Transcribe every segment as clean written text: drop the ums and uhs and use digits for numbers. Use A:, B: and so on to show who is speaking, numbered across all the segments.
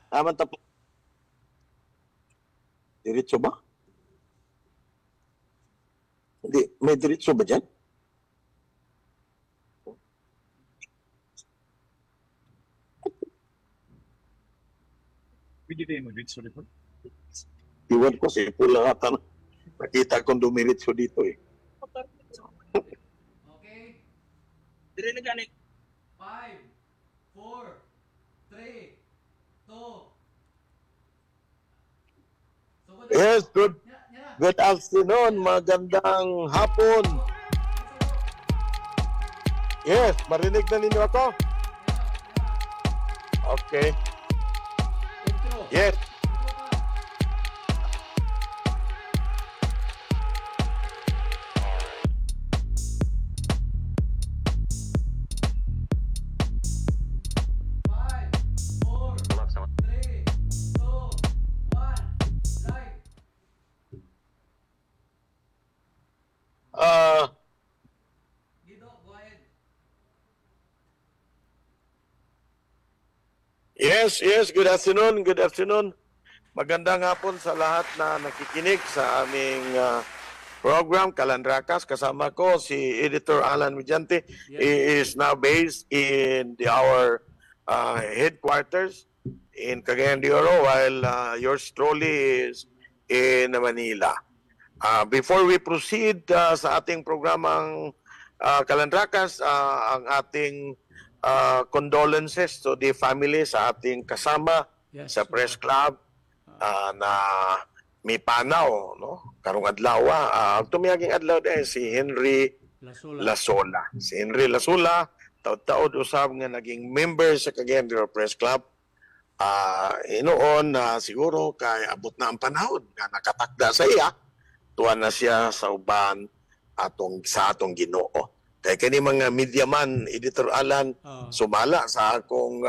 A: Aman tapos. Diretso ba? Hindi, may diretso ba dyan?
B: Pwede tayo mag-reach report.
A: Iwan ko si pula ata na. Nakita kong dumiretso dito eh.
C: Okay.
D: Dire na ganit.
C: 5, 4, 3, 2.
A: Yes, good afternoon, magandang hapon. Yes, marinig na ninyo ako? Okay. Yes. Yes, good afternoon, good afternoon. Magandang hapon sa lahat na nakikinig sa aming program, Kalandrakas. Kasama ko si Editor Alan Mediante.
C: Yes.
A: He is now based in our headquarters in Cagayan de Oro while yours truly is in Manila. Before we proceed sa ating programang Kalandrakas, ang ating condolences to the family sa ating kasama sa press club na may panaw, no? Karong adlaw, tumiyaging adlaw din si Henry Lasola. Si Henry Lasola, taod-taod usab nga naging member sa Cagayan de Oro Press Club. Inoon siguro kay abot na ang panahon nga nakatakda sa iya, tuwan na siya sa uban sa atong Ginoo. Kaya kani mga mediaman, Editor Alan, sumala sa akong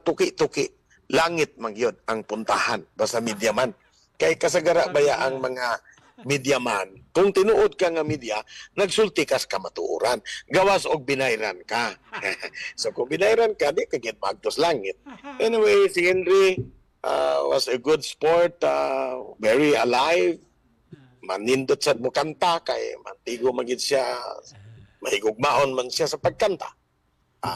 A: tuki-tuki. Langit magyod ang puntahan basta mediaman. Kay kasagara baya ang mga mediaman. Kung tinuod ka nga media, nagsulti ka sa kamatuoran. Gawas og binayran ka. So kung binayran ka, di ka get magtos langit. Anyway, si Henry was a good sport, very alive. Manindot sa mukanta kay mantigo magid siya, mahigugmaon man siya sa pagkanta.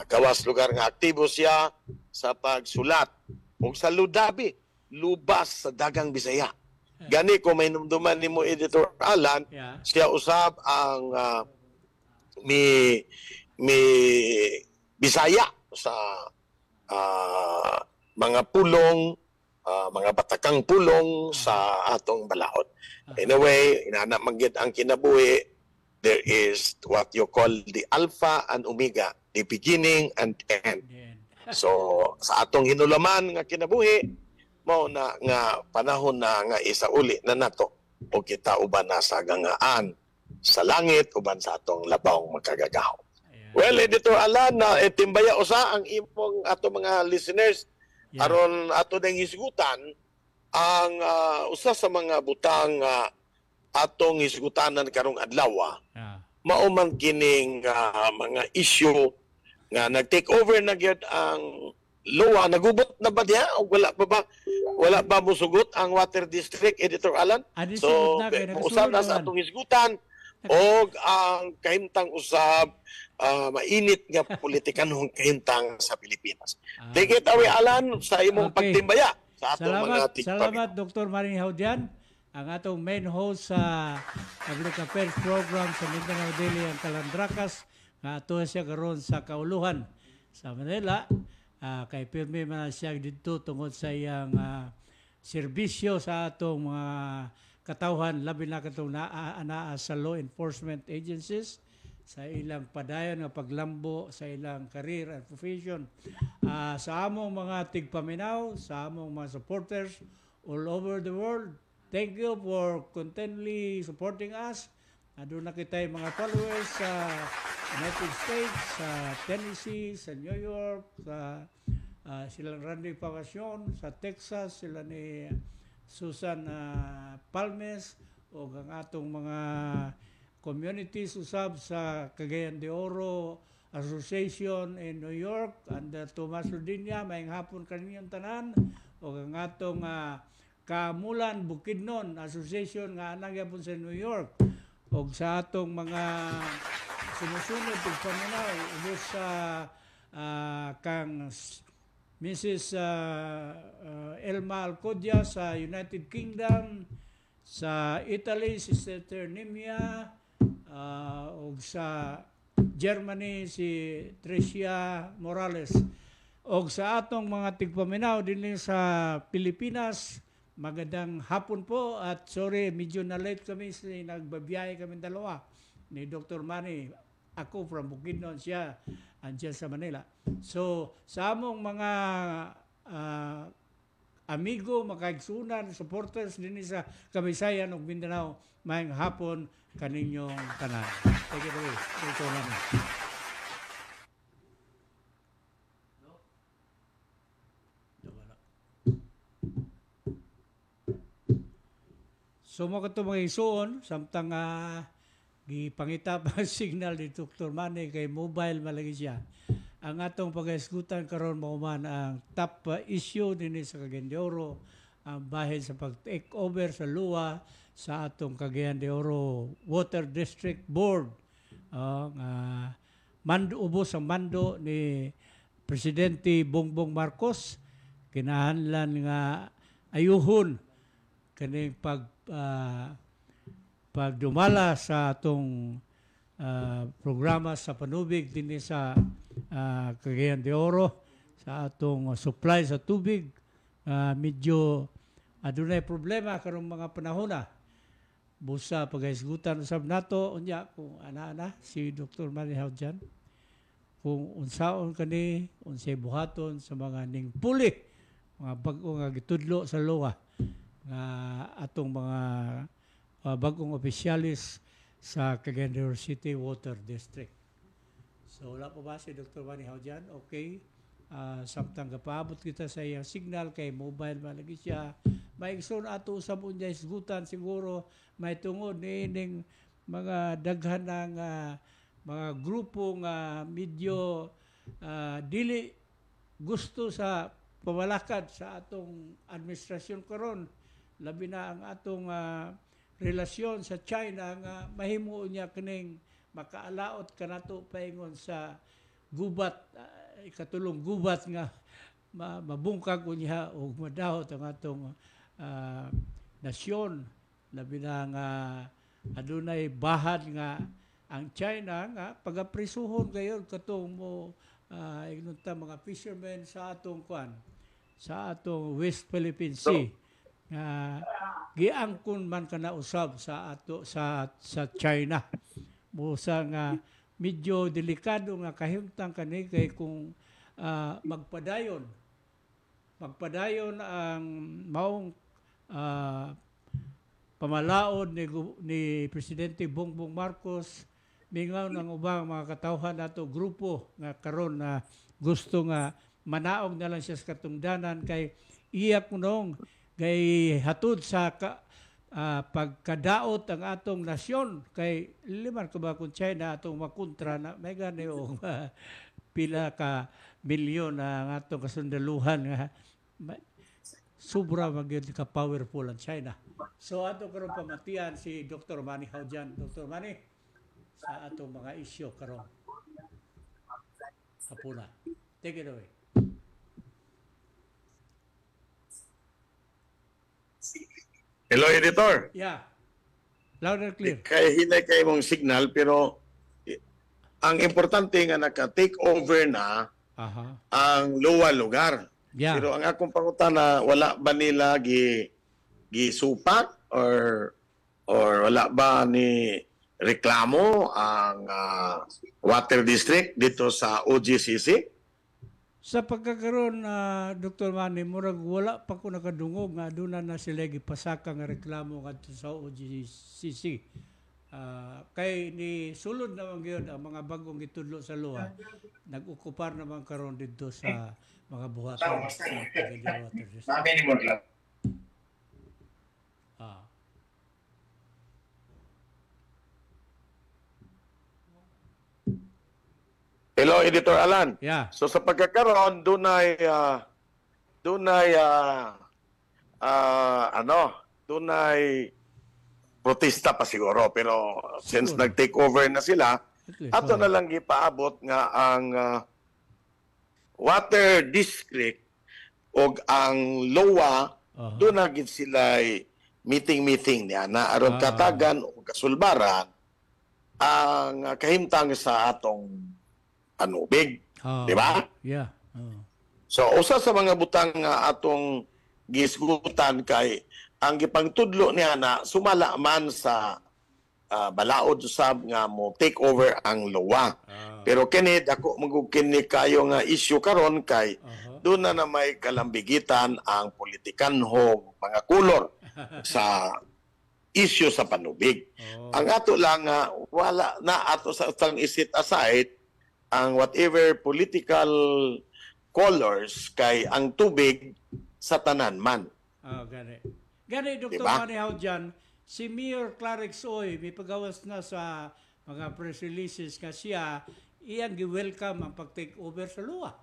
A: Gawas lugar nga aktibo siya sa pagsulat ug sa ludabi, lubas sa dagang Bisaya. Gani ko may numduman nimo Editor Alan, siya usab ang mi Bisaya sa mga pulong, mga batakang pulong sa atong balaod. Anyway, inana manggid ang kinabuhi, there is what you call the alpha and omega, the beginning and end. So, sa atong hinulaman nga kinabuhi, mao na nga panahon na nga isa uli na nato o kita uban na sa gangaan sa langit uban sa atong labawng magkagagaw. Well, Editor Alan, timbaya usa ang imong ato mga listeners aron ato ding hisgutan ang usa sa mga butang atong hisgutanan karong adlaw. Mao man kining mga issue nga nag-take over na gyud ang LOA. Nagubot na ba diya o wala ba musugot ang Water District, Editor Alan? So usab na sa atong hisgutan og ang kahimtang usab mainit nga politikanhong kahimtang sa Pilipinas. Take it away, Alan, sa imong pagtimbaya sa atong mga tigpamilya.
E: Salamat, Dr. Maring Haudian, ang atong main host sa Public Affairs Program sa Mindanao Daily ang Kalandrakas, nga ato siya karon sa kauluhan sa Manila. Kay pirmi man siya dito tungod sa iyang serbisyo sa atong mga katawhan, labi na katong naa sa law enforcement agencies, sa ilang padayon nga paglambo sa ilang career and profession. Sa among mga tigpaminaw, sa among mga supporters all over the world, thank you for continually supporting us. Doon na kita yung mga followers sa United States, sa Tennessee, sa New York, sa silang Randy Pagacion, sa Texas, sila ni Susan Palmes, o ang atong mga communities usab sa Cagayan de Oro, Association in New York under Tomas Rodinia, maayong hapon kaninyong tanan, o ang atong Kamulan Bukidnon Association nga anang yapon sa New York, o sa atong mga sumusunod ug paminaw ubos sa kang Mrs. Elma Alcodia sa United Kingdom, sa Italy si Sister Nimia, o sa Germany si Tricia Morales, o sa atong mga tigpaminaw din sa Pilipinas. Magandang hapon po, at sorry medyo na late kami, nagbabiyahe kami dalawa ni Dr. Manny, ako from Bukidnon, siya andyan sa Manila. So sa among mga amigo, makaigsunan, supporters din sa Kabisayan ug Mindanao, maayong hapon kaninyong tanan. Take it away, Dr. Manny. So mo kato mga isuon, samtang gipangita pa signal ni Dr. Manny kay mobile malagi siya. Ang atong pag-isgutan karon mao man ang top issue dinhi sa Cagayan de Oro, ang bahin sa pag-take over sa luwa sa atong Cagayan de Oro Water District Board. Ubos ang mando ni Presidente Bongbong Marcos, kinahanglan nga ayuhon kaning pagdumala sa atong programa sa panubig dinhi sa Cagayan de Oro, sa atong supply sa tubig. Medyo adunay problema karong mga panahon na. Busa pagahisgutan usab nato unya kung ana si Dr. Manny Haudjan kung unsaon kani unsay buhaton sa mga ning puli, mga bag-o nga gitudlo sa luwa nga atong mga bagong opisyalis sa Cagayan de Oro City Water District. So wala pa ba si Dr. Manny Haudjan? Okay. Samtang kapaabot kita sa iyang signal kay mobile malagi siya. Maigsoon ato usab unya isgutan siguro may tungod niining mga daghan ng mga grupo nga medyo dili gusto sa pamalakad sa atong administrasyon karon, labi na ang atong relasyon sa China nga mahimo niya kining makaalaot kanato paingon sa gubat, ikatulong gubat nga mabungkag unya o madahot ang atong nasyon, labi na nga adunay bahad nga ang China nga pagaprisuhon gayon katong mo ignunta mga fishermen sa atong sa atong West Philippine Sea. Giangkon man kana usab sa ato sa China. Busa nga medyo delikado nga kahimtang kani kay kung magpadayon ang maong pamalaod ni Presidente Bongbong Marcos, mingaw ng ubang mga katawhan nato grupo nga karon na gusto nga manaog na lang siya sa katungdanan kay iyak nung kay hatod sa pagkadaot ang atong nasyon kay liman ko ba kung China atong makontra na may gani o pila ka milyon ang atong kasundaluhan nga sobra magyud ka powerful ang China. So ato karon pamatian si Dr. Manny Haudjan. Dr. Manny, sa atong mga isyu karon hapuna. Take it away.
A: Hello, editor.
E: Yeah. Loud and clear.
A: Kaya hinay kayo mong signal, pero ang importante nga naka-take over na ang luwa lugar.
E: Yeah.
A: Pero ang akong pangutana, wala ba nila gisupak or wala ba ni reklamo ang water district dito sa OGCC?
E: Sa pagkakaroon, Dr. Manny, murag wala pa ko nakadungog nga doon na sila gipasaka nga reklamo kadto sa OGCC. Kay ni sulod naman yun ang mga bagong gitudlo sa luwa, nag-ukupar naman karon dito sa mga buhaton sa Cagayan Water District.
A: Hello, Editor Alan.
E: Yeah.
A: So sa pagkakaroon, dunay protesta pa siguro, pero since
E: Siguro.
A: nag-take over na sila,
E: At least,
A: ato na lang gipaabot nga ang water district o ang LOA, doon na gid sila meeting niya na aron katagan o kasulbaran ang kahimtang sa atong panubig. Di ba?
E: Yeah. Oh.
A: So, usa sa mga butang nga atong gisgutan kay ang gipangtudlo niya na sumala man sa balaod usab nga mo take over ang LOA. Pero kini dako magugkini kayo nga issue karon kay doon na may kalambigitan ang politikanhong mga kulor sa issue sa panubig. Ang ato lang nga wala na ato sa tang isit aside ang whatever political colors kay ang tubig sa tanan man.
E: Gani. Gani, Dr.
A: Diba?
E: Manihaw dyan, si Mayor Clarix Oy, may pagawas na sa mga press releases ka siya, iyang gi-welcome ang pag-take over sa LOA.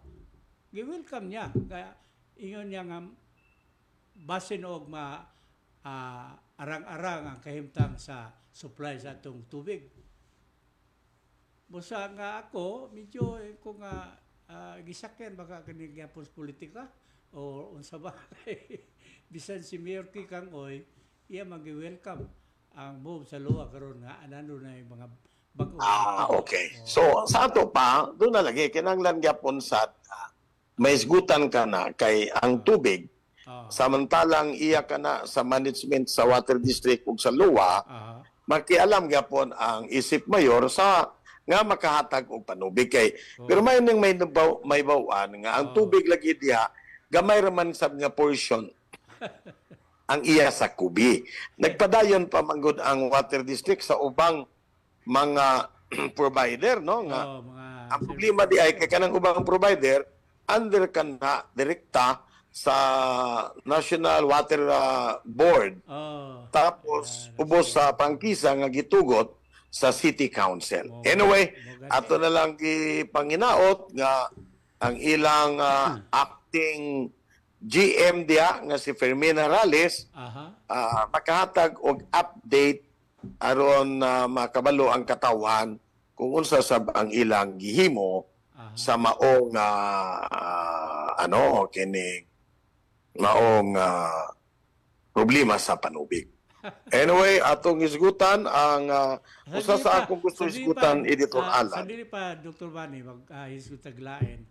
E: Gi-welcome niya. Kaya, ingon niya nga, basin og arang-arang ang kahimtang sa supply sa itong tubig. Busa nga ako, medyo kung gisakyan baka kanigyapos politika o unsa ba bisan si Mayor Kikang Oy, iya magi-welcome ang move sa LOA karon nga anano na yung mga bago.
A: Okay. So, sa ato pa, doon na lagi, kinanglan gyapon sa may isgutan ka na kay ang tubig, samantalang iya ka na sa management sa water district ug sa LOA, makialam gyapon ang isip mayor sa nga makahatag og panubig kay. Pero may ning may bawaan nga ang tubig lagi diha, gamay raman sab nga portion ang iya sa kubi. Nagpadayon pa manggod ang water district sa ubang mga provider, no? Nga ang problema di ay kay kanang ubang provider under kana direkta sa National Water Board. Tapos ubos sa prangkisa nga gitugot sa City Council. Anyway, ato na lang gipanginaot nga ang ilang acting GM dia nga si Fermina Rales makahatag og update aron makabalo ang katawan kung unsa sab ang ilang gihimo sa maong kining maong problema sa panubig. Anyway, atong isgutan ang usa sa akong gusto isgutan, Editor Alan.
E: Sandili pa, Dr. Manny, mag-isgutaglain.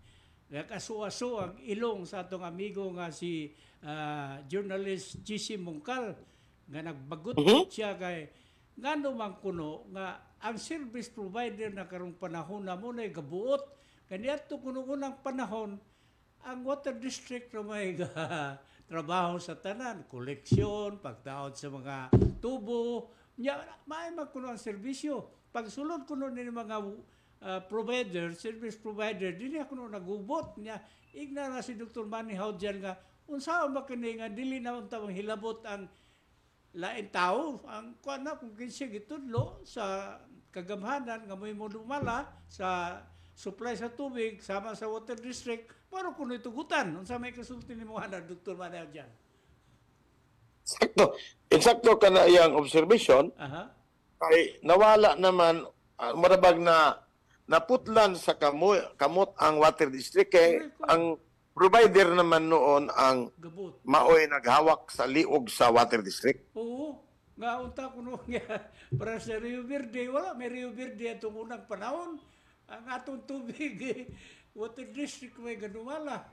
E: Kaso-aso ang ilong sa atong amigo nga si journalist GC Mungkal nga nagbagot siya kay ngano man kuno nga ang service provider na karong panahon na mo na gabuot kaniadto kuno unang panahon ang water district na may trabaho sa tanan, koleksyon, pagdaot sa mga tubo, may magkuno ang serbisyo. Pagsulod kuno ni mga service provider, dili ako nagubot niya. Igna na si Dr. Manihaw dyan nga, unsa ba kini nga dili na unta hilabot ang lain tao, ang kuan na kung kinsa gitudlo sa kagamhanan nga may dumala sa supply sa tubig sama sa water district, para kuno itugutan. Unsa may kasulti nimo ana Dr. Manihaw dyan?
A: Insakto ka na iyang observation. Kay nawala naman marabag na naputlan sa kamot ang water district kay ang provider naman noon ang maoy naghawak sa liog sa water district.
E: Oo. Nga unta kuno nga para sa Rio Verde, wala may Rio Verde atong unang panahon. Ang atong tubig water district may ganumala.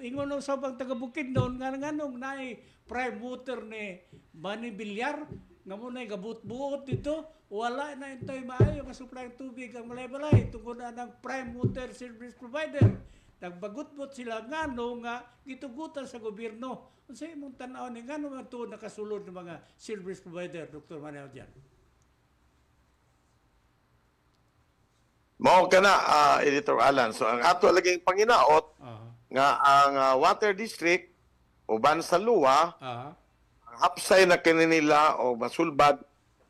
E: Ingon sa bang taga-Bukid doon nga nganong naay prime water ni Manny Villar nga mo na gabut-buot dito, wala na intay maayo nga supply ng tubig ang malay-balay tungod na ng prime water service provider. Nagbagut-but sila ngano nga gitugutan sa gobyerno. Unsay imong tan-aw ni ngano man tuod nakasulod ng mga service provider, Dr. Manihaw dyan?
A: Mao kana Editor Alan. So ang ato laging panginaot nga ang water district uban sa LOA hapsay na kini nila o masulbad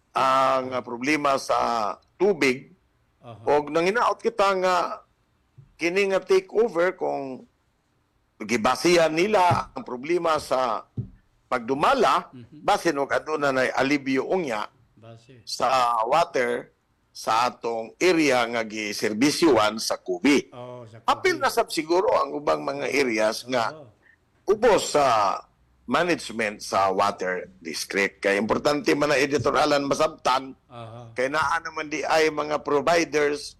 A: ang problema sa tubig
E: Aha.
A: Og nanginaot kita nga kini nga takeover kung gibasihan nila ang problema sa pagdumala basin og aduna na alibyo unya
E: Base.
A: sa water sa atong area nga giserbisyuhan sa Kubi.
E: Oh, sa
A: Apil na sab siguro ang ubang mga areas nga
E: Oh.
A: ubos sa management sa water district. Kaya importante man na Editor Alan masabtan
E: Aha.
A: kay naa naman di ay mga providers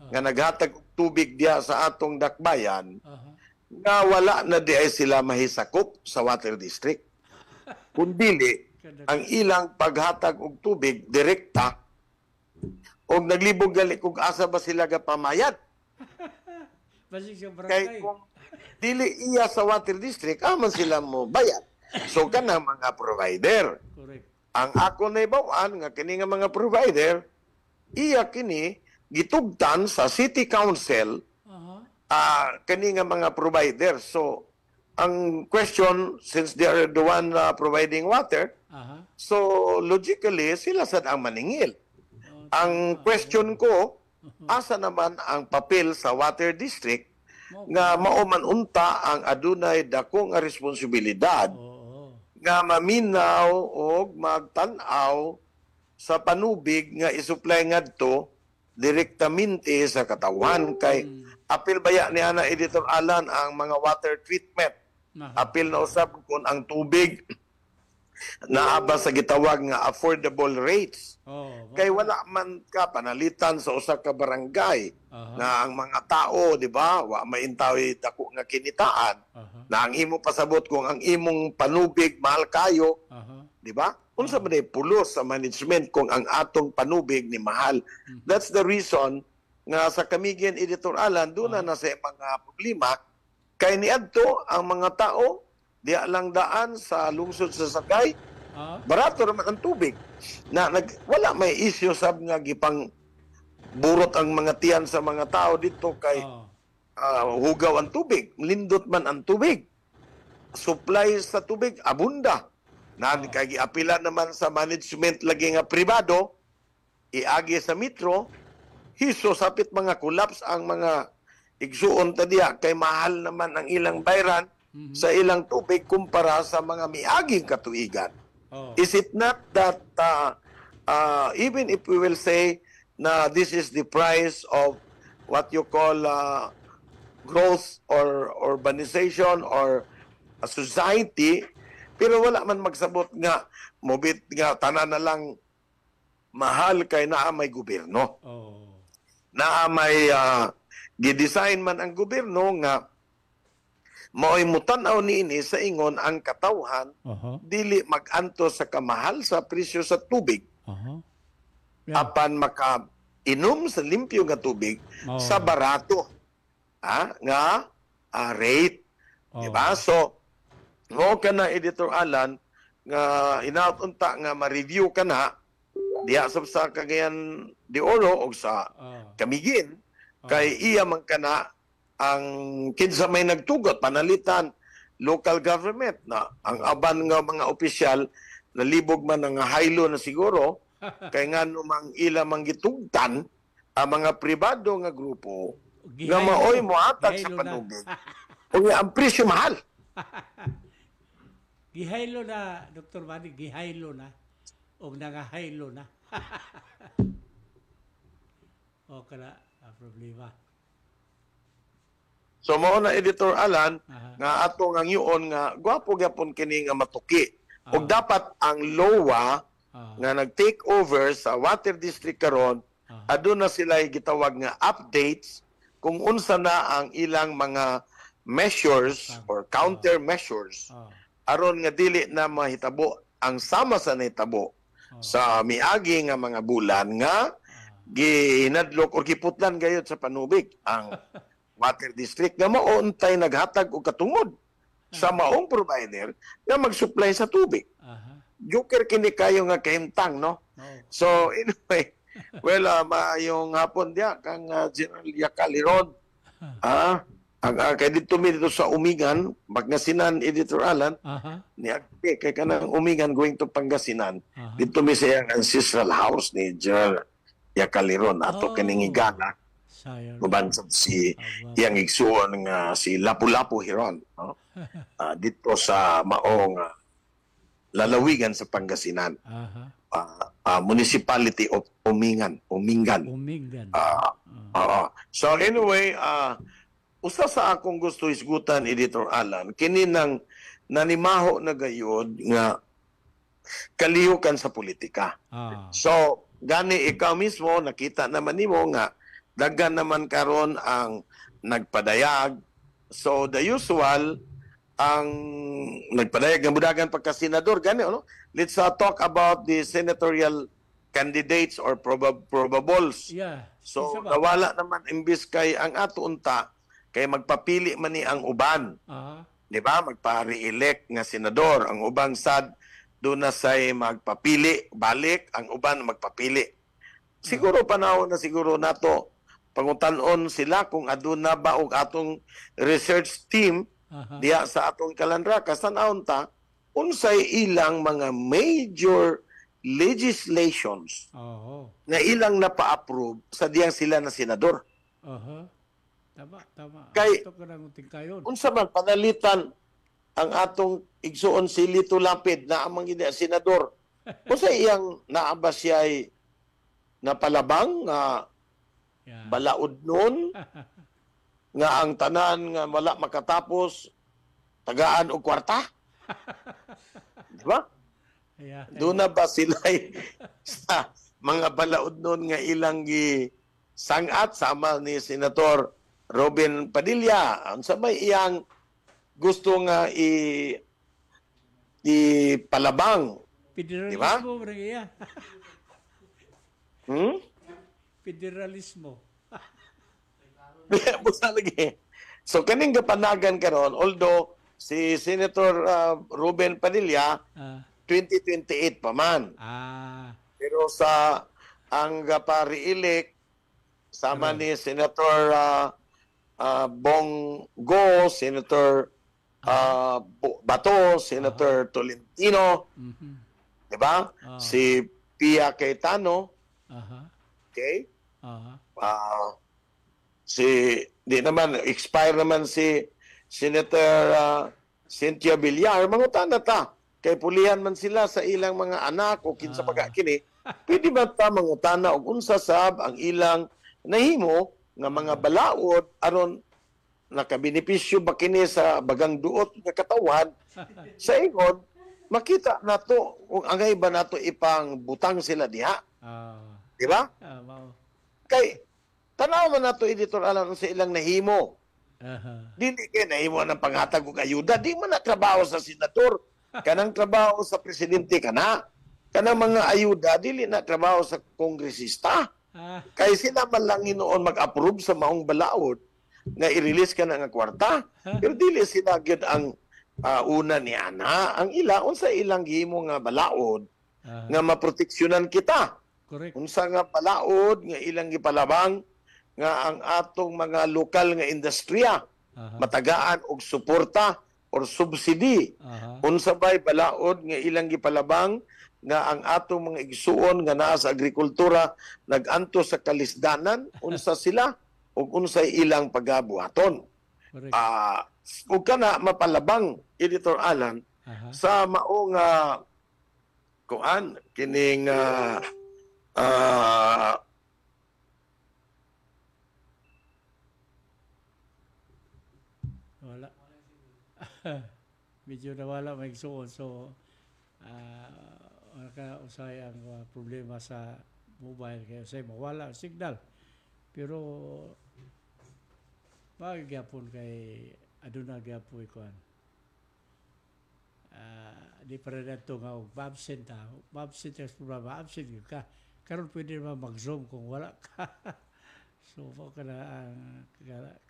A: nga naghatag og tubig diya sa atong dakbayan
E: Aha.
A: nga wala na di ay sila mahisakop sa water district. Kundili ang ilang paghatag og tubig direkta og naglibog gali kung asa ba sila gapamayad.
E: Base sa
A: Kay
E: barangay.
A: kung dili iya sa water district, aman sila mo bayad. So kana mga provider.
E: Correct.
A: Ang ako na ibawaan nga kini nga mga provider, iya kini gitugtan sa city council
E: Aha.
A: kani nga mga provider. So ang question, since they are the one providing water,
E: Aha.
A: so logically sila sad ang maningil. Ang question ko, asa naman ang papel sa water district nga mauman unta ang adunay dako nga responsibilidad
E: Oo.
A: nga maminaw o magtan-aw sa panubig nga isupply ngadto direktamente sa katawan kay apil baya ni ana Editor Alan ang mga water treatment.
E: Aha.
A: Apil na usab kun ang tubig naaba sa gitawag nga affordable rates.
E: Oh.
A: Kay wala man ka panalitan sa usa ka barangay
E: Aha.
A: na ang mga tao, di ba, wa maintawi dako nga kinitaan
E: Aha.
A: na ang imo pasabot kung ang imong panubig mahal kayo,
E: Aha.
A: di ba? Unsa man day pulos sa management kung ang atong panubig ni mahal. That's the reason nga sa Camiguin Editor Alan doon na sa mga problema kay niadto ang mga tao diya lang daan sa lungsod sa Sagay,
E: Ah.
A: barato naman ang tubig. Wala may issue sab nga gipang burot ang mga tiyan sa mga tao dito kay
E: Oh.
A: hugaw ang tubig, lindot man ang tubig. Supply sa tubig abunda. Kay giapila naman sa management lagi nga pribado, iagi sa metro, hiso sapit mga collapse ang mga igsuon ta diya kay mahal naman ang ilang bayran sa ilang tubig kumpara sa mga miaging katuigan.
E: Oh.
A: Is it not that even if we will say na this is the price of what you call growth or urbanization or a society, pero wala man magsabot nga mobit nga tanan na lang mahal kay naa may gobyerno.
E: Oh.
A: Naa may gidesign man ang gobyerno nga mao'y mutanaw niini sa ingon ang katawhan
E: Aha.
A: dili mag-anto sa kamahal sa presyo sa tubig
E: Aha. Yeah.
A: apan maka-inom sa limpyo nga tubig
E: Oh.
A: sa barato nga rate.
E: Oh.
A: Diba? So, mo ka na, Editor Alan, nga inautunta nga ma-review ka na diya sa Cagayan de Oro o sa
E: Oh.
A: Camiguin, kay iya man ka na ang kinsa may nagtugot panalitan local government na ang aban nga mga opisyal nalibog man nga haylo na siguro kay ngano mang ila mang gitugtan ang mga pribado nga grupo nga maoy mohatag sa
E: Gihaylo na.
A: panubig o nga ang presyo mahal.
E: Gihaylo na, Dr. Manny, gihaylo na. O nangahaylo na. O kala, problema.
A: So mao na Editor Alan
E: Aha.
A: nga ato nga ngiyon nga gwapo gyapon kini nga matuki. Ug dapat ang LOA nga nag-take over sa water district karon aduna sila gitawag nga updates kung unsa na ang ilang mga measures or counter measures
E: Oh.
A: aron nga dili na mahitabo ang sama sa nahitabo sa miagi nga mga bulan nga ginadlok o giputlan gayud sa panubig ang water district nga mauntay naghatag og katungod sa maong provider nga mag-supply sa tubig.
E: Aha.
A: Joker kini kayo nga kahimtang, no?
E: Oh.
A: So anyway, well, maayong hapon diya kang General Yakaliron. Kay dito mi dito sa Umigan, Pangasinan, Editor Alan,
E: Aha.
A: ni Agpe, kay kanang Umigan going to Pangasinan.
E: Aha.
A: Dito mi sa iyang ancestral house ni General yakaliron ato
E: Oh.
A: kining igala
E: Sayang.
A: mabansag si
E: Aba.
A: iyang igsuon nga si Lapu-Lapu Hiron, no? Dito sa maong lalawigan sa Pangasinan,
E: Aha.
A: municipality of Umingan.
E: Umingan.
A: So anyway, usa sa akong gusto isgutan, Editor Alan, kini nang nanimaho na gayod nga kaliyukan sa politika. So gani ikaw mismo nakita naman nimo nga daghan naman karon ang nagpadayag. So the usual ang nagpadayag ng budagan pagka-senador gani ano. Let's talk about the senatorial candidates or probables.
E: Yeah.
A: So
E: Isa ba?
A: nawala naman imbis kay ang ato unta kay magpapili man ni ang uban.
E: Aha.
A: Di ba? Magpa-re-elect nga senador. Ang ubang sad doon na say magpapili, balik, ang uban magpapili. Siguro panahon na siguro nato pangutan-on sila kung aduna ba og atong research team
E: Aha.
A: diya sa atong Calandrakas tan-awon ta unsay ilang mga major legislations
E: Oo.
A: na ilang napa-approve sa diyang sila na senador.
E: Aha. Tama.
A: Kay-
E: Ito ka nang tingkayon.
A: Unsa man panalitan ang atong igsuon si Lito Lapid na amang gina senador. Unsa iyang naaba siya ay napalabang nga
E: Yeah.
A: balaod nun nga ang tanan nga wala makatapos tagaan og kwarta. Di ba?
E: Yeah.
A: Doon na ba sila sa mga balaod nun nga ilang sangat sama ni Senator Robin Padilla. Unsa may iyang gusto nga ipalabang.
E: Federalismo, diba? Iya. Federalismo.
A: Busa lagi. So kaning gapanagan karon, although si Senator Ruben Padilla 2028 pa man. Pero sa ang gapa-re-elect sama ni Senator Bongo, Senator Bato, Senator Tolentino, di ba? Si Pia Cayetano, okay? Di naman, expire naman si Senator Cynthia Villar, mangutan na ta. Kay pulihan man sila sa ilang mga anak o kinsa pagkakini, pwede ba ta mangutana og unsa sab ang ilang nahimo nga mga balaod aron nakabenepisyo ba kini sa bagang duot nga katawan sa ingon makita nato kung angay ba nato ipang butang sila diha. Di ba? Kay tanaw man nato Editor Alan sa ilang nahimo. Dili kay nahimo ng panghatag og ayuda, di man na trabaho sa senador. Kanang trabaho sa presidente kana. Kanang mga ayuda dili na trabaho sa kongresista. Kay sila man lang hinoon mag-approve sa maong balaod nga i-release ka na nga kwarta. Pero dili sila gyud ang una ni ana. Ang ila unsa ilang gihimo nga balaod nga maproteksyonan kita.
E: Correct.
A: Unsa nga balaod nga ilang gipalabang nga ang atong mga lokal nga industriya matagaan og suporta or subsidy. Unsa bay balaod nga ilang gipalabang nga ang atong mga igsuon nga naa sa agrikultura naganto sa kalisdanan, unsa sila ug unsay ilang pagabuhaton. Ug kana mapalabang Editor Alan sa maong kuan kining
E: wala. Medyo nawala may suon. So, usay ang problema sa mobile kaya usay mawala ang signal. Pero magyapon kay aduna gyapon kuan. Di pa rin ito nga absent absent yung problema, absent yun ka. Karon pwede naman mag-zoom kung wala ka. So, ka na ang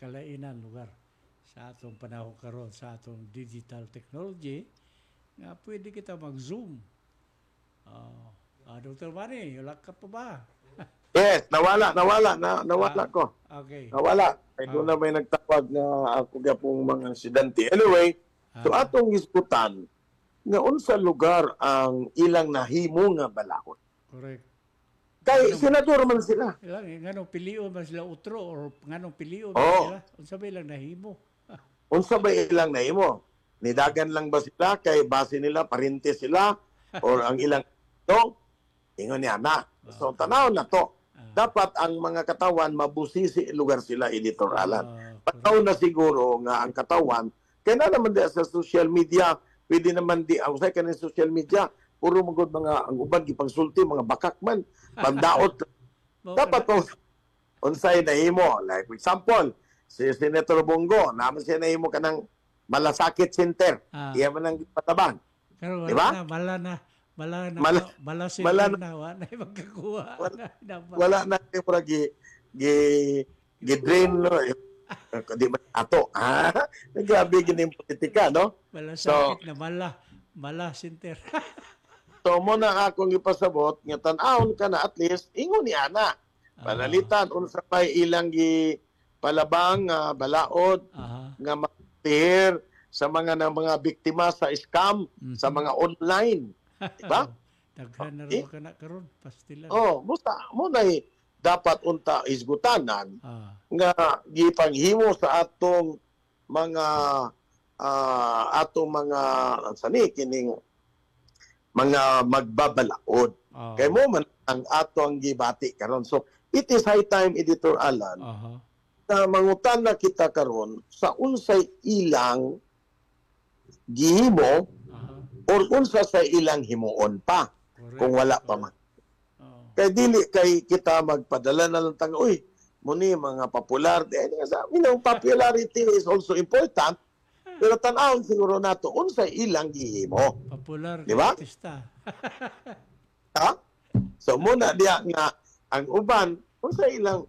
E: kalainan lugar sa atong panahon karon sa atong digital technology nga pwede kita mag-zoom. Dr. Manny, wala ka pa ba?
A: Yes, nawala ko.
E: Okay.
A: Nawala. Ay doon na may nagtawag na ako gapong mga estudyante. Anyway, so atong iskutan nga unsa lugar ang ilang nahimo nga balakon.
E: Correct.
A: Kay senador man sila.
E: Ilang nganong pilion man sila utro or nganong pilion man
A: Oo.
E: sila. Unsa ba ilang nahimo?
A: Unsa ba ilang nahimo? Nidagan lang ba sila kay base nila parintes sila or ang ilang to? Ingon niya na. So tanaw na to. Dapat ang mga katawan mabusisi lugar sila, Editor Alan. Pataw na siguro nga ang katawan kaya na naman di sa social media, pwede naman di ang sa kaning social media puro magod mga ang uban gipangsulti mga bakak man pandaot. Dapat kung unsay nahimo, like for example si Senator Bongo naman siya nahimo kanang malasakit center, iya man ang patabang.
E: Pero
A: Diba?
E: Mala na magkakuha.
A: Wala na yung para gi-drain no. Di ba ato? Grabe gini yung politika, no?
E: Malasakit na mala center.
A: So mo na akong ipasabot nga tan-awon ka na at least ingon ni ana. Panalitan unsa pay ilang gi palabang balaod nga matihir sa mga biktima sa scam sa mga online, di ba?
E: Daghan na ro kana karon pastilan.
A: Musta mo na dapat unta isgutanan nga gipanghimo sa atong mga sani kining mga magbabalaod. Kay mo man ang atong gibati karon. So it is high time, Editor Alan, na mangutan na kita karon sa unsay ilang gihimo or unsa sa ilang himuon pa. Correct. Kung wala pa man. Kay dili kay kita magpadala na lang tang muni mga popular. Popularity is also important. Pero tan-awon siguro nato unsay ilang gihimo.
E: Popular
A: diba?
E: Artista.
A: So muna diya nga ang uban unsay ilang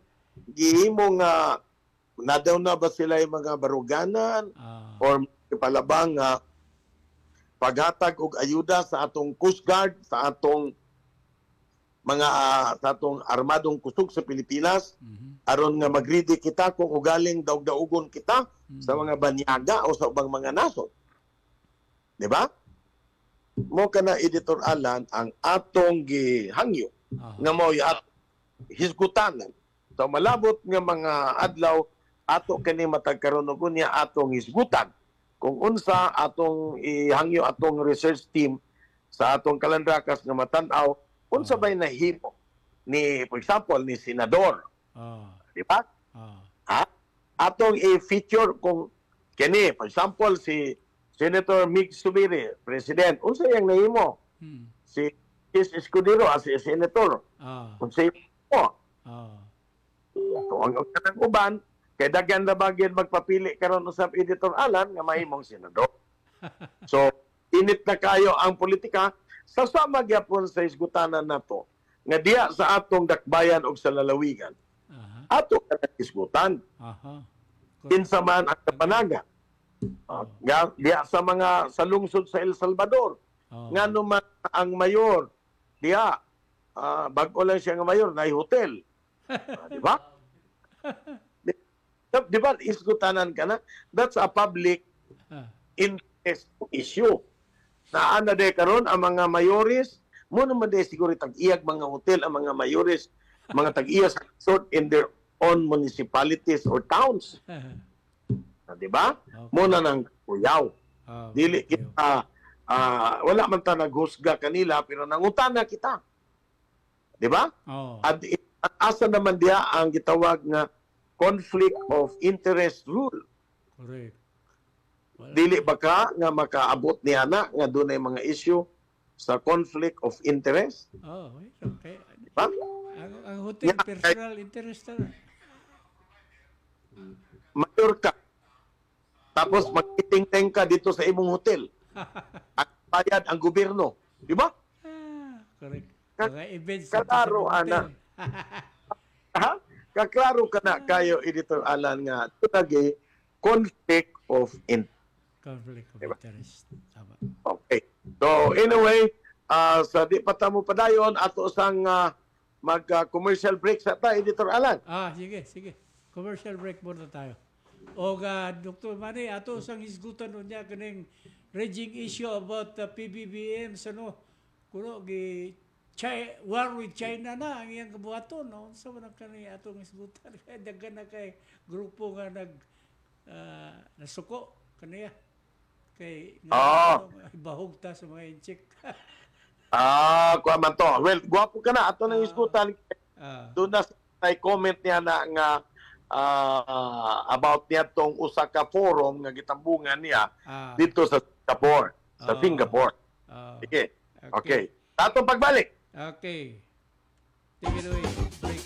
A: gihimo nga nadaw na ba sila yung mga baruganan or palabang nga paghatag og ayuda sa atong Coast Guard, sa atong mga sa atong armadong kusog sa Pilipinas aron nga magridi kita kung ugaling daog-daugon kita sa mga banyaga o sa ubang mga nasod. Di ba? Mo kana, Editor Alan, ang atong gihangyo nga mo hisgutanan. So malabot nga mga adlaw ato kani matagkaron og unya atong hisgutan kung unsa atong ihangyo atong research team sa atong Kalandrakas nga matan-aw unsa ba'y nahimo ni, for example, ni Senador. Di ba? Atong i-feature kung kani, for example, si Senator Mig Subiri, President, unsa yang nahimo? Si Chis Escudero as a Senator. Unsa mo? So, ang kanang uban, kay daghan na bagyan magpapili karon usab, Editor Alan, nga mahimong senador. So, init na kayo ang politika sa sama gyapon sa isgutanan nato nga diya sa atong dakbayan og sa lalawigan. Ato kanang isgutan. Kinsa man ang kapanaga. Diya sa mga sa lungsod sa El Salvador. Ngano man ang mayor diya bag-o lang siya nga mayor na hotel. Di ba? Di ba isgutanan ka na? That's a public interest issue. Naana de karon ang mga mayores mo naman de siguro tag-iyag mga hotel ang mga mayores, mga tag-iyas resort in their own municipalities or towns. Di ba? Mo na nang kuyaw. Dili kita wala man ta naghusga kanila pero nangutana kita. Di ba? At asa naman diya ang gitawag nga conflict of interest rule.
E: Correct.
A: Dili ba ka nga makaabot niya na nga dunay mga issue sa conflict of interest?
E: Okay.
A: Diba?
E: Ang hotel, personal interest na.
A: Mayor ka. Tapos magkiting-ting ka dito sa imong hotel. At bayad ang gobyerno. Di ba?
E: Correct. Mga events sa
A: Kaklaro,
E: hotel.
A: Kaklaro ka na kayo, Editor Alan, nga tunagi conflict of interest.
E: Conflict of interest. Tama.
A: Okay. So, anyway, sa di pa mo padayon, ato sang mag-commercial break sa tayo, Editor Alan.
E: Sige. Commercial break muna tayo. O Dr. Manny, ato sang hisgutan nun niya kaning raging issue about PBBM, kuno war with China na ang iyang kabuhaton, no? So man kani atong isgutan kay daghan na kay grupo nga nasuko kaniya kay bahog ta sa mga inchik.
A: Kuha man to. Well, gwapo ka na. Ato nang isgutan. Doon na sa comment niya na nga about niya tong usa ka forum nga gitambungan niya dito sa Singapore. Sa Singapore. Sige. Okay. Atong pagbalik.
E: Okay. Take it away. Break.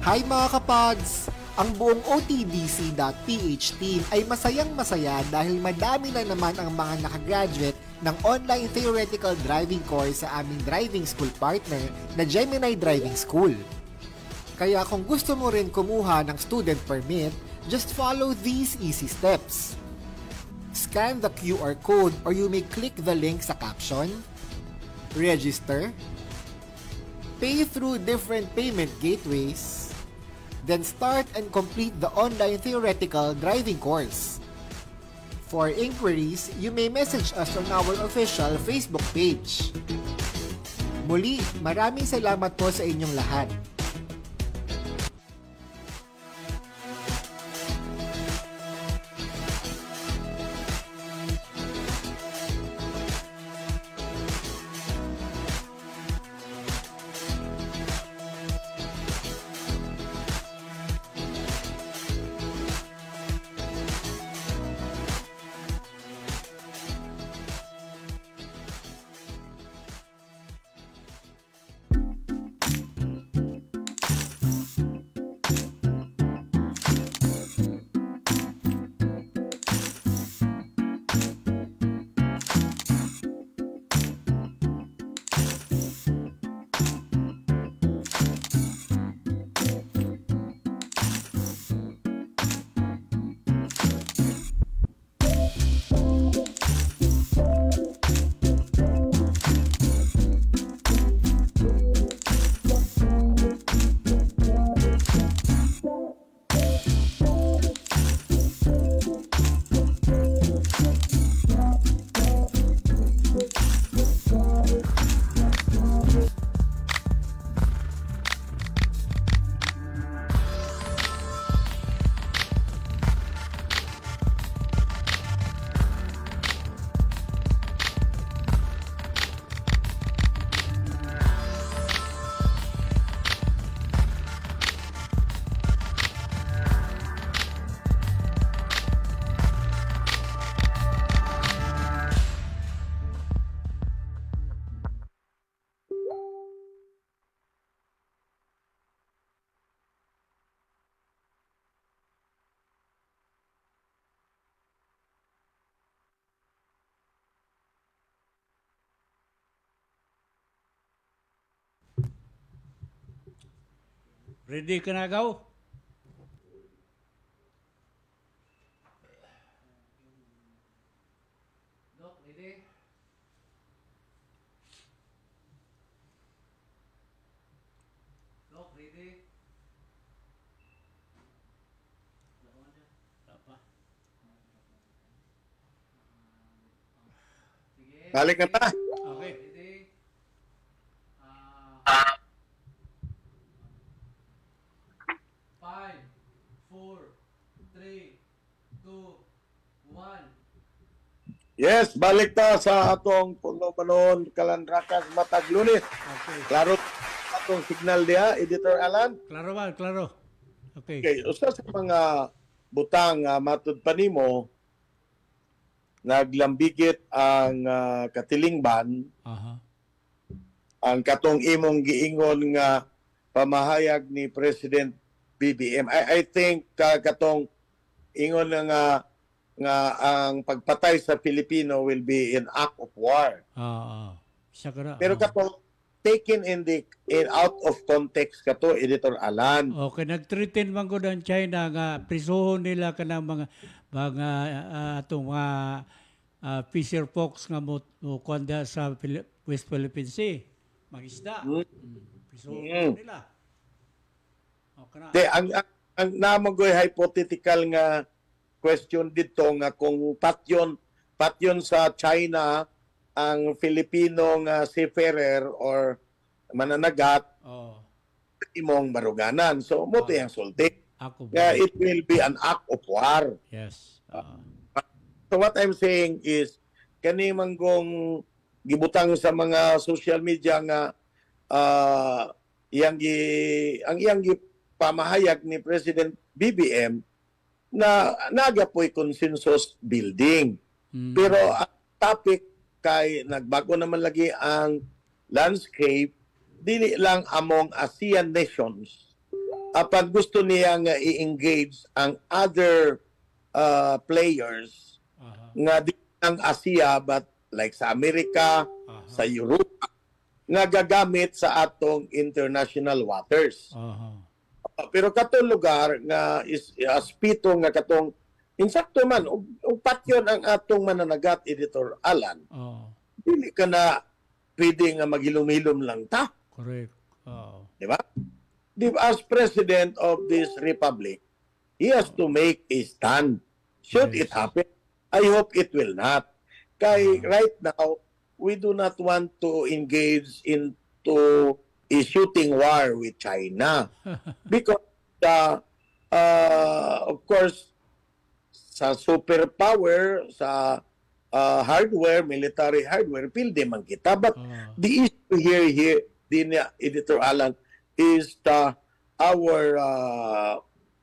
B: Hi mga kapads! Ang buong OTDC.ph team ay masayang-masaya dahil madami na naman ang mga nakagraduate ng online theoretical driving course sa aming driving school partner na Gemini Driving School. Kaya kung gusto mo rin kumuha ng student permit, just follow these easy steps. Scan the QR code or you may click the link sa caption. Register. Pay through different payment gateways. Then start and complete the online theoretical driving course. For inquiries, you may message us on our official Facebook page. Muli, maraming salamat po sa inyong lahat.
E: Ready ka na, Gaw?
C: Doc, ready? Doc, ready? Sige.
A: Balik na ba?
E: Okay.
C: Ready? 5, 4, 3, 2, 1.
A: Yes, balik ta sa atong puno panon Kalandrakas matag Lunes.
E: Okay.
A: Klaro atong signal dia, Editor Alan.
E: Klaro ba? Klaro. Okay.
A: Okay, usa sa mga butang matud pa nimo naglambigit ang katilingban
E: Aha.
A: ang katong imong giingon nga pamahayag ni President BBM. I think katong ingon nga ang pagpatay sa Pilipino will be an act of war.
E: Siya ka na.
A: Pero katong taken in out of context kato, Editor Alan.
E: Okay, nag-threaten man ko ng China nga prisuhon nila ka ng mga atong mga fisher folks nga mo kuanda sa West Philippine Sea. Mag-isda. Prisuhon nila. Okay na.
A: De, ang namogoy hypothetical nga question dito nga kung patyon sa China ang Filipino nga seafarer or mananagat imong baruganan. So mo yung sulti.
E: Ako
A: Yeah,
E: ba?
A: it will be an act of war.
E: Yes.
A: So what I'm saying is kani manggong gibutang sa mga social media nga ang iyang pamahayag ni President BBM na nagapoy consensus building. Pero ang topic kay nagbago naman lagi ang landscape dili lang among ASEAN nations. Pag gusto niya nga i-engage ang other players nga di lang Asia but like sa Amerika, sa Europe nga gagamit sa atong international waters. Pero katong lugar nga is aspito nga katong insakto man ug patyon ang atong mananagat, Editor Alan. Dili ka na pwede nga maghilom-hilom lang ta.
E: Correct.
A: Di ba? As President of this Republic, he has to make a stand. Should it happen? I hope it will not. Kay right now, we do not want to engage into a shooting war with China. Because, of course, sa superpower, sa hardware, military hardware, pilde man kita. But the issue here, din Editor Alan, is our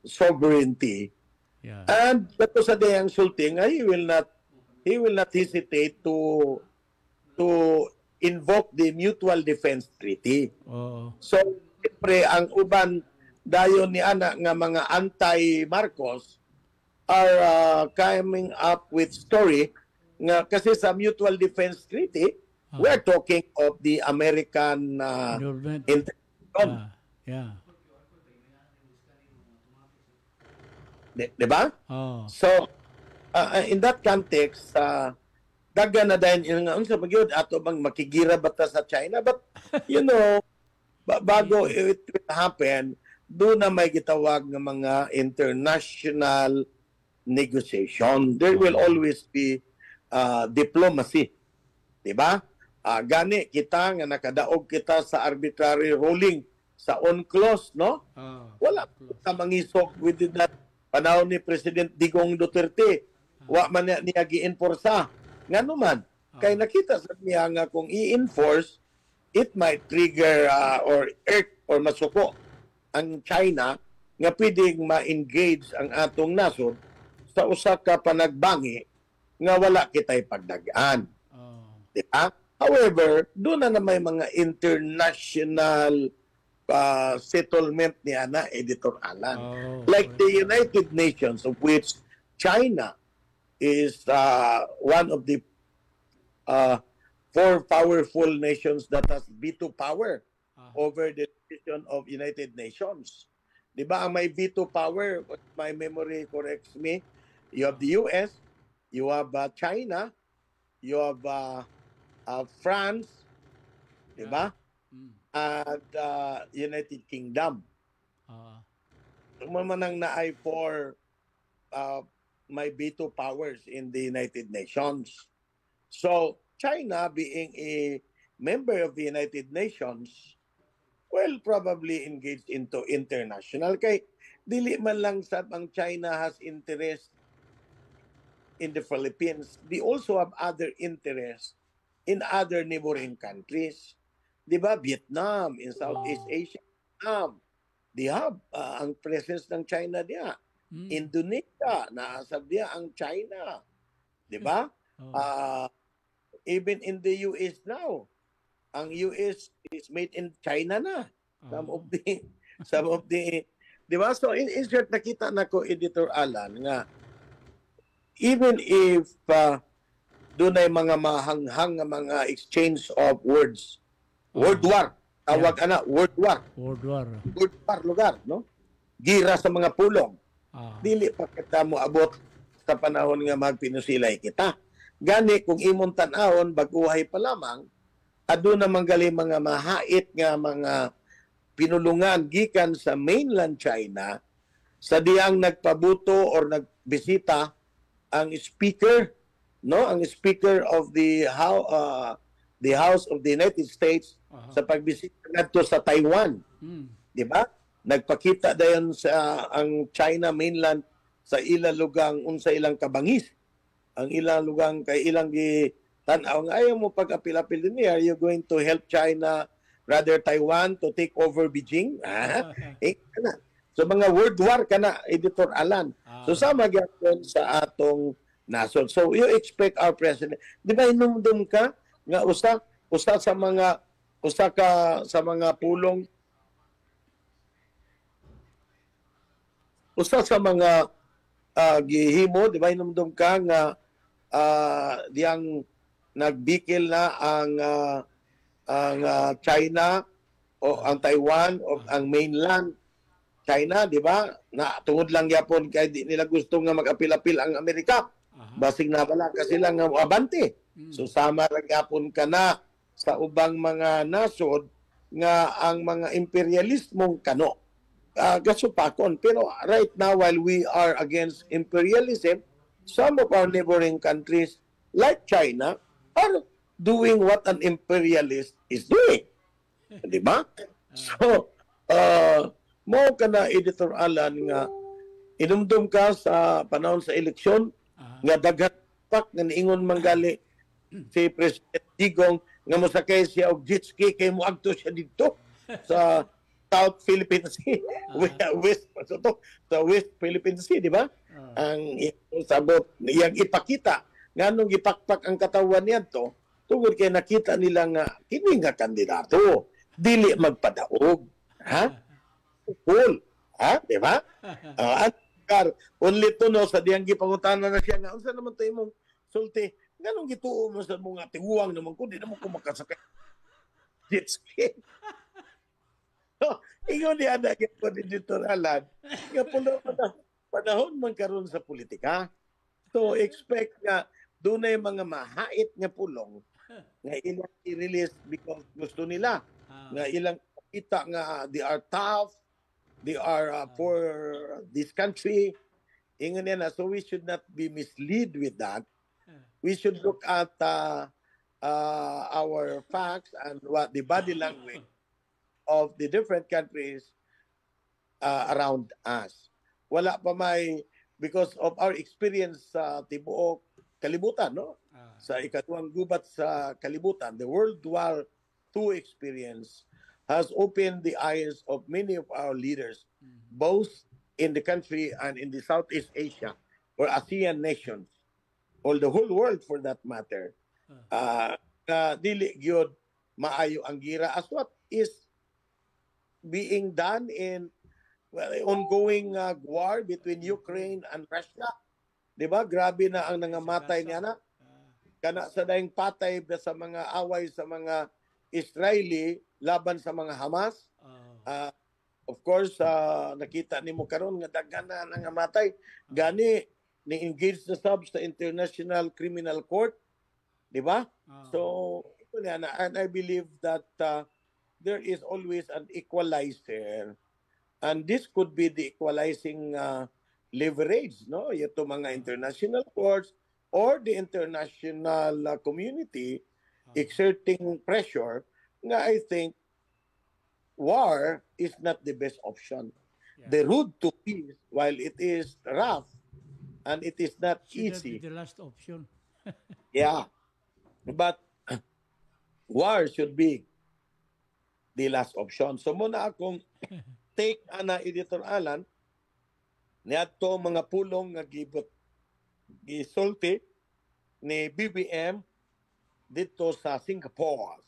A: sovereignty.
E: Yeah.
A: And kato sa dayang sulting, he will not hesitate to invoke the Mutual Defense Treaty. So, siyempre, ang uban dayon ni ana nga mga anti-Marcos are coming up with story nga kasi sa Mutual Defense Treaty, we're talking of the American intervention.
E: Yeah.
A: Diba? So, in that context, daga na dahil yung unsa magyud ato bang makigira bata sa China, but you know, bago it will happen, doon na may gitawag ng mga international negotiation. There will always be diplomacy. Diba? Gani kita nga nakadaog kita sa arbitrary ruling sa UNCLOS, no? Wala ka mangisog within that panahon ni President Digong Duterte. Wa man niya gi-enforce. Nga naman, kay nakita sa niya nga kung i-enforce, it might trigger or irk or masuko ang China nga pwedeng ma-engage ang atong nasod sa usa ka panagbangi nga wala kitay pagdagaan. Diba? However, doon na may mga international settlement ni ana, Editor Alan. Like the United Nations, of which China is one of the four powerful nations that has veto power over the decision of United Nations. Di ba, ang may veto power, if my memory corrects me, you have the US, you have China, you have France, di ba? At United Kingdom. Mamanang na ay for may veto powers in the United Nations. So, China being a member of the United Nations, will probably engaged into international. Kay dili man lang sa ang China has interest in the Philippines, they also have other interests in other neighboring countries. Di ba? Vietnam, in Southeast Asia, they have ang presence ng China diya. Indonesia, naasab diya ang China. Di ba? Even in the US now, ang US is made in China na. Some of the, di ba? So, in short, nakita na ko, Editor Alan, nga, even if doon ay mga mahanghang mga exchange of words, word war, tawag word war. Word war lugar, no? Gira sa mga pulong. Dili pa kita mo abot sa panahon nga magpinusilay kita. Gani, kung imong tanahon, baguhay pa lamang, ado na manggali mga mahait nga mga pinulungan gikan sa mainland China sa diyang nagpabuto or nagbisita ang speaker, no, ang speaker of the House of the United States sa pagbisita ngadto sa Taiwan. Di ba? Nagpakita dayon sa ang China mainland sa ilang lugang unsa ilang kabangis. Ang ilang lugang kay ilang tan-aw nga ayaw mo pag-apil-apil din niya, are you going to help China rather Taiwan to take over Beijing? Kana. So mga word war kana, Editor Alan. So sama gyapon sa atong nasod. So you expect our president, di ba hinumdum ka nga usa sa mga pulong, usa sa mga gihimo, di ba hinumdum ka nga diyang nagbikil na ang China o ang Taiwan o ang mainland China, di ba? Na tungod lang yapon kay di nila gusto nga mag-apil-apil ang Amerika. Basig na bala kasi lang nga abante. So sama lang yapon ka na sa ubang mga nasod nga ang mga imperialismong kano gasupakon. Pero right now, while we are against imperialism, some of our neighboring countries like China are doing what an imperialist is doing. Di ba? So, mo ka na, Editor Alan, nga inumdum ka sa panahon sa eleksyon, nga dagat pak nga niingon manggali si President Digong nga mosakay siya og jet ski kay moadto siya dito sa South Philippine Sea, West Philippine Sea, di ba? Ang sabot, iyang ipakita, nga nung ipakpak ang katawan niya to, tungod kay nakita nila nga, kini nga kandidato, dili magpadaog. Ha? Cool. Ha? Di ba? Only to no, sa diyang gipangutana na siya nga, unsa naman to imong sulti, nga nung gituo mo sa mga tiwang naman ko, di naman ko makasakay. Jet ski. Ingon niya na po ni Dr. Alan, nga pulo panahon man karon sa politika. So expect nga doon na yung mga mahait nga pulong nga ilang i-release because gusto nila. Nga ilang kita nga they are tough, they are for this country. Ingon niya na, so we should not be misled with that. We should look at our facts and what the body language of the different countries around us. Wala pa may, because of our experience sa tibuok kalibutan, no? Sa ikaduhang gubat sa kalibutan, the World War II experience has opened the eyes of many of our leaders, both in the country and in the Southeast Asia or ASEAN nations, or the whole world for that matter. Dili gyud maayo ang gira as what is being done in ongoing war between Ukraine and Russia. 'Di ba? Grabe na ang nangamatay niya na. Kana sa daing patay sa mga away sa mga Israeli laban sa mga Hamas. of course, nakita nimo karon nga daghan na nga matay. Gani ni-engage na sab sa International Criminal Court, di ba? So, ito na, and I believe that there is always an equalizer, and this could be the equalizing leverage, no? Ito mga international courts or the international community exerting pressure nga I think war is not the best option. The road to peace, while it is rough and it is not
E: Should
A: easy,
E: that be the last option?
A: yeah, but war should be the last option. So muna akong take ana Editor Alan niadto mga pulong nga gisulti ni BBM dito sa Singapore,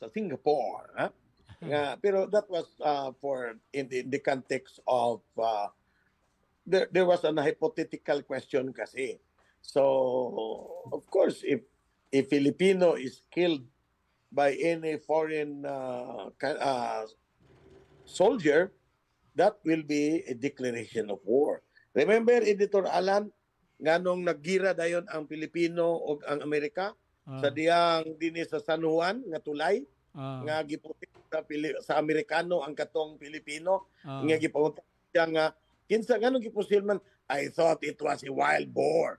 A: ha? Pero that was for in the context of there was a hypothetical question kasi. So of course if a Filipino is killed by any foreign soldier, that will be a declaration of war. Remember, Editor Alan, nganong naggira dayon ang Pilipino o ang Amerika sa diyang dinhi sa San Juan nga tulay nga giputi sa Amerikano ang katong Pilipino nga gipunta siya nga kinsa nganong gipusilman, I thought it was a wild boar.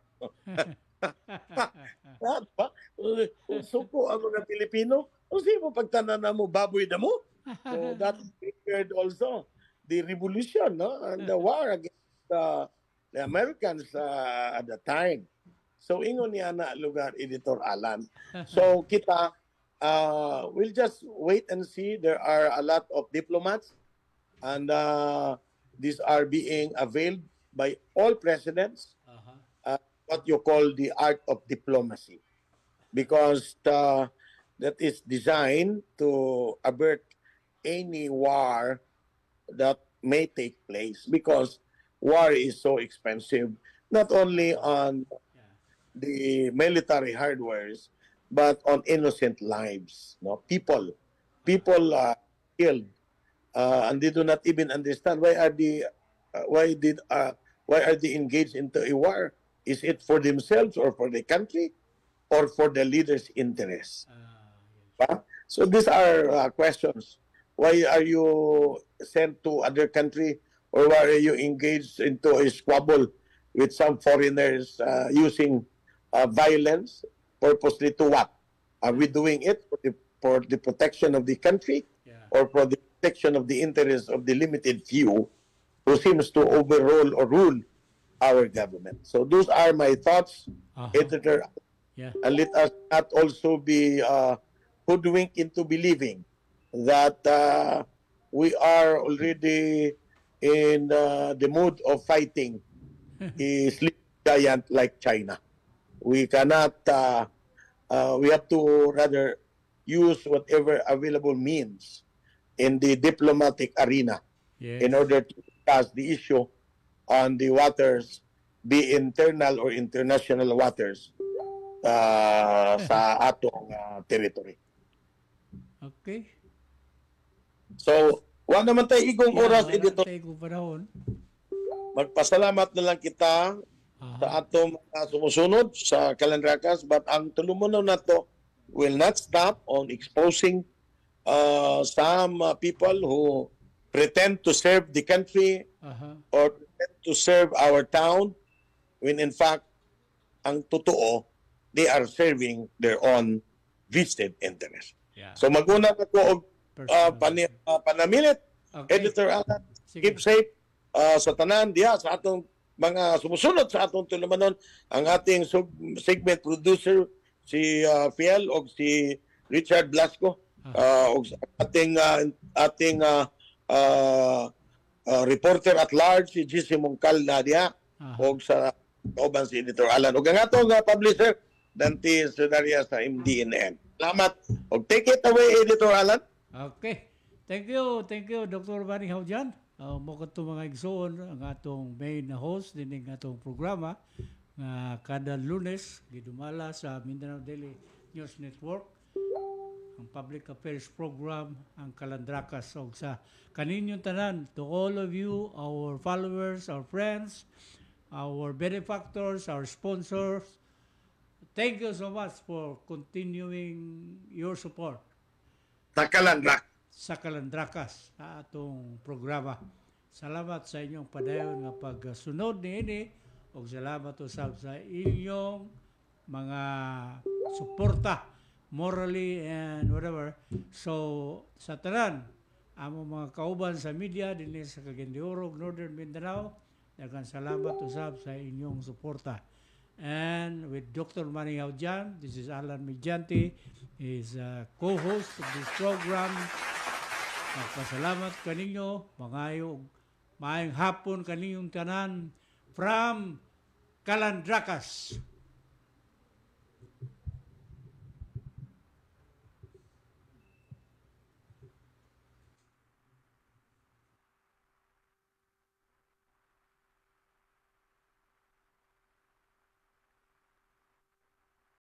A: Suko ang mga Pilipino. O mo pagtanan na mo, baboy na mo. So that triggered also the revolution, no? And the war against the Americans at the time. So ingon niya na lugar, Editor Alan. So kita, we'll just wait and see. There are a lot of diplomats and these are being availed by all presidents. What you call the art of diplomacy, because that is designed to avert any war that may take place, because war is so expensive, not only on the military hardwares, but on innocent lives. No, people are killed, and they do not even understand why are they engaged into a war. Is it for themselves or for the country or for the leader's interests? So these are questions. Why are you sent to other country, or why are you engaged into a squabble with some foreigners using violence purposely to what? Are we doing it for the protection of the country or for the protection of the interests of the limited few who seems to overrule or rule our government? So those are my thoughts, Editor. And let us not also be hoodwinked into believing that we are already in the mood of fighting a sleep giant like China. We cannot, we have to rather use whatever available means in the diplomatic arena in order to discuss the issue on the waters, be internal or international waters sa atong territory.
E: Okay.
A: So, wala naman tayo igong oras, Editor.
E: Wala tayo panahon.
A: Magpasalamat na lang kita sa atong mga sumusunod sa Kalandrakas, but ang tulumanon na to will not stop on exposing some people who pretend to serve the country or pretend to serve our town, when in fact, ang totoo, they are serving their own vested interest. So maguna na ko panamilit, Editor Alan, keep safe sa tanan diya, sa atong mga sumusunod sa atong tulumanon, ang ating segment producer, si Fiel o si Richard Blasco, o ating reporter at large, si GC Mongkal Nadia, o sa kauban si Editor Alan. O ang atong publisher, Dante Sedaria sa MDNN. Salamat. O take it away, Editor Alan.
E: Okay. Thank you, Dr. Manny Haujan. Mo kadto mga igsoon ang atong main host dining atong programa nga kada Lunes gidumala sa Mindanao Daily News Network. ang public affairs program ang Kalandrakas. So sa kaninyong tanan, to all of you, our followers, our friends, our benefactors, our sponsors, thank you so much for continuing your support
A: Sa Kalandrak.
E: sa Kalandrakas sa atong programa. Salamat sa inyong padayon nga pagsunod niini o salamat usab sa inyong mga suporta morally and whatever. So sa tanan amo mga kauban sa media dinhi sa Caguindiurog, Northern Mindanao, daghang salamat usab sa inyong suporta. And with Dr. Manny Haujan, this is Alan Mediante, is co-host of this program. Magpasalamat kaninyo, maayong hapon kaninyong tanan from Kalandrakas.